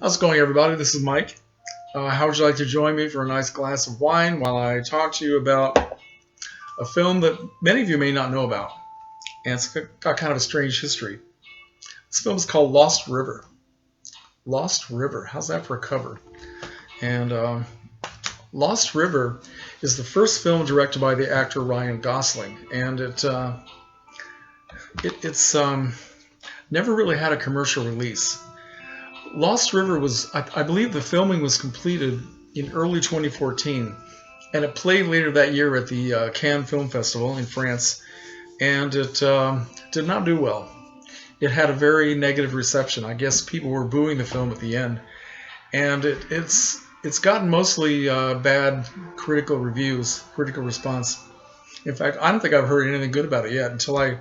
How's it going, everybody? This is Mike. How would you like to join me for a nice glass of wine while I talk to you about a film that many of you may not know about? And it's got kind of a strange history. This film is called Lost River. Lost River. How's that for a cover? And Lost River is the first film directed by the actor Ryan Gosling, and it's never really had a commercial release. Lost River was, I believe the filming was completed in early 2014, and it played later that year at the Cannes Film Festival in France, and it did not do well. It had a very negative reception. I guess people were booing the film at the end, and it's gotten mostly bad critical reviews, critical response. In fact, I don't think I've heard anything good about it yet until I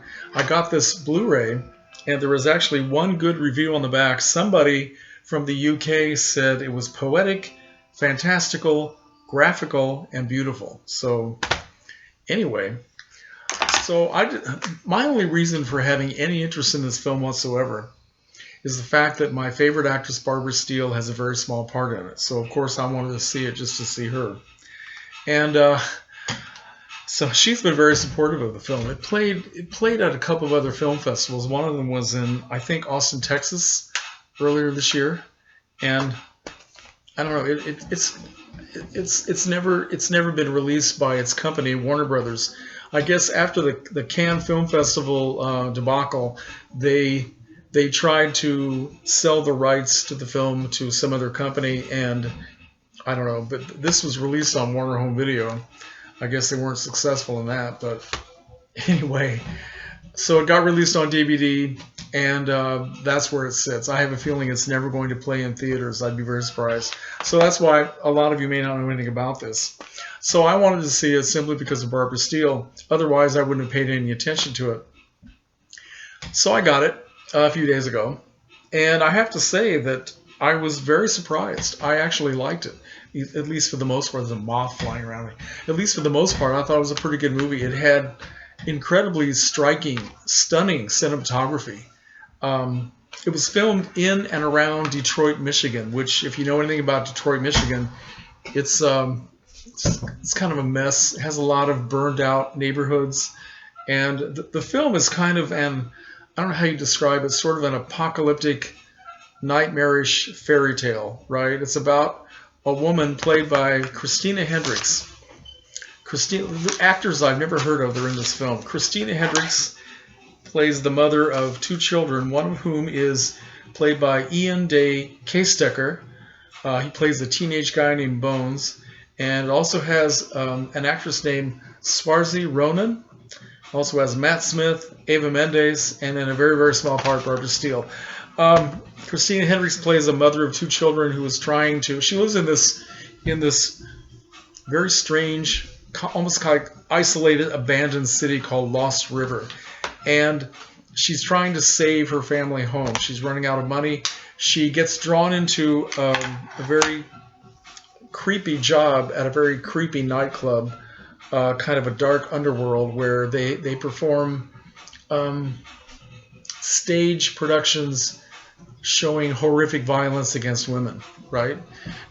got this Blu-ray, and there was actually one good review on the back. Somebody from the UK said it was poetic, fantastical, graphical, and beautiful. So anyway, my only reason for having any interest in this film whatsoever is the fact that my favorite actress, Barbara Steele, has a very small part in it. So of course I wanted to see it just to see her. And so she's been very supportive of the film. It played at a couple of other film festivals. One of them was in, I think, Austin, Texas, earlier this year. And I don't know, it's never been released by its company, Warner Brothers. I guess after the Cannes Film Festival debacle, they tried to sell the rights to the film to some other company, and I don't know, but this was released on Warner Home Video. I guess they weren't successful in that, but anyway, so it got released on DVD, and that's where it sits. I have a feeling it's never going to play in theaters. I'd be very surprised. So that's why a lot of you may not know anything about this. So I wanted to see it simply because of Barbara Steele. Otherwise, I wouldn't have paid any attention to it. So I got it a few days ago, and I have to say that I was very surprised. I actually liked it, at least for the most part. There's a moth flying around me. At least for the most part, I thought it was a pretty good movie. It had incredibly striking, stunning cinematography. It was filmed in and around Detroit, Michigan, which, if you know anything about Detroit, Michigan, it's kind of a mess. It has a lot of burned out neighborhoods, and the film is kind of I don't know how you describe it, sort of an apocalyptic, nightmarish fairy tale, right? It's about a woman played by Christina Hendricks. The actors I've never heard of are in this film. Christina Hendricks plays the mother of two children, one of whom is played by Ian Day Caystecker. He plays a teenage guy named Bones, and it also has an actress named Swarzy Ronan. Also has Matt Smith, Ava Mendes, and in a very, very small part, Barbara Steele. Christina Hendricks plays a mother of two children who is she lives in this very strange, almost like isolated, abandoned city called Lost River. And she's trying to save her family home. She's running out of money. She gets drawn into a very creepy job at a very creepy nightclub, kind of a dark underworld where they perform stage productions showing horrific violence against women, right?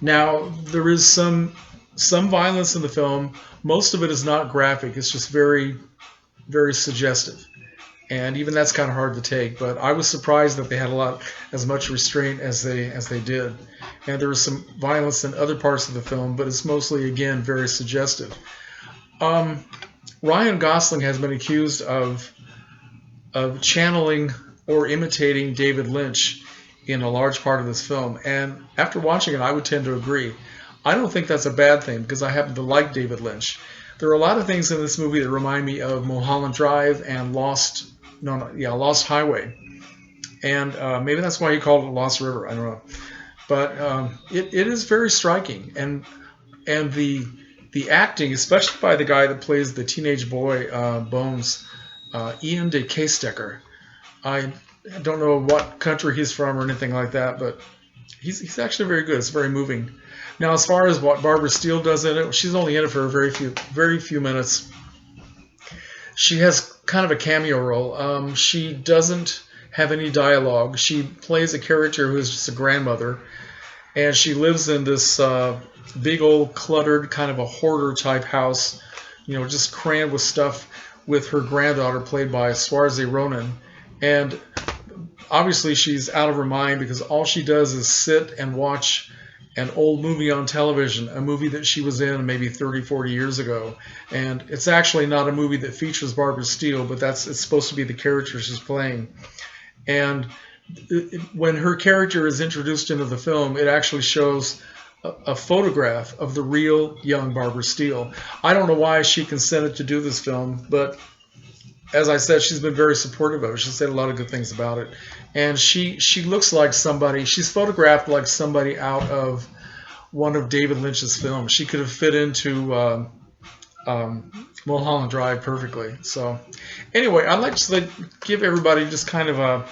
Now, there is some violence in the film. Most of it is not graphic. It's just very, very suggestive. And even that's kind of hard to take. But I was surprised that they had as much restraint as they did. And there was some violence in other parts of the film, but it's mostly, again, very suggestive. Ryan Gosling has been accused of channeling or imitating David Lynch in a large part of this film. And after watching it, I would tend to agree. I don't think that's a bad thing because I happen to like David Lynch. There are a lot of things in this movie that remind me of Mulholland Drive and Lost Highway. And maybe that's why he called it Lost River. I don't know. But it is very striking. And the acting, especially by the guy that plays the teenage boy, Bones, Ian Day Caystecker. I don't know what country he's from or anything like that, but he's actually very good. It's very moving. Now, as far as what Barbara Steele does in it, she's only in it for a very few minutes. She has kind of a cameo role. She doesn't have any dialogue. She plays a character who is just a grandmother, and she lives in this big old cluttered kind of a hoarder type house, just crammed with stuff, with her granddaughter played by Swarzy Ronan. And obviously she's out of her mind because all she does is sit and watch an old movie on television, a movie that she was in maybe 30, 40 years ago. And it's actually not a movie that features Barbara Steele, but it's supposed to be the character she's playing. And when her character is introduced into the film, it actually shows a photograph of the real young Barbara Steele. I don't know why she consented to do this film, but as I said, she's been very supportive of it. She said a lot of good things about it. And she looks like somebody, she's photographed like somebody out of one of David Lynch's films. She could have fit into Mulholland Drive perfectly. So anyway, I'd like to give everybody just kind of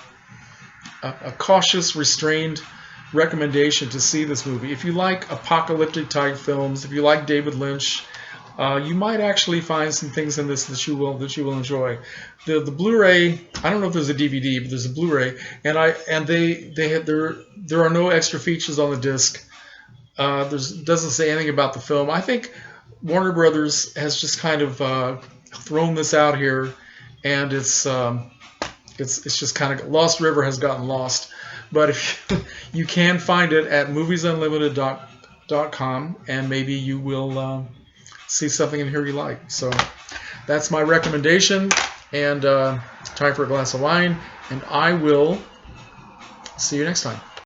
a cautious, restrained recommendation to see this movie. If you like apocalyptic type films, if you like David Lynch, you might actually find some things in this that you will enjoy. The Blu-ray, I don't know if there's a DVD, but there's a Blu-ray, and there are no extra features on the disc. Doesn't say anything about the film. I think Warner Brothers has just kind of thrown this out here, and it's just kind of Lost River has gotten lost. But if you can find it at moviesunlimited.com, and maybe you will see something in here you like. So that's my recommendation, and time for a glass of wine, and I will see you next time.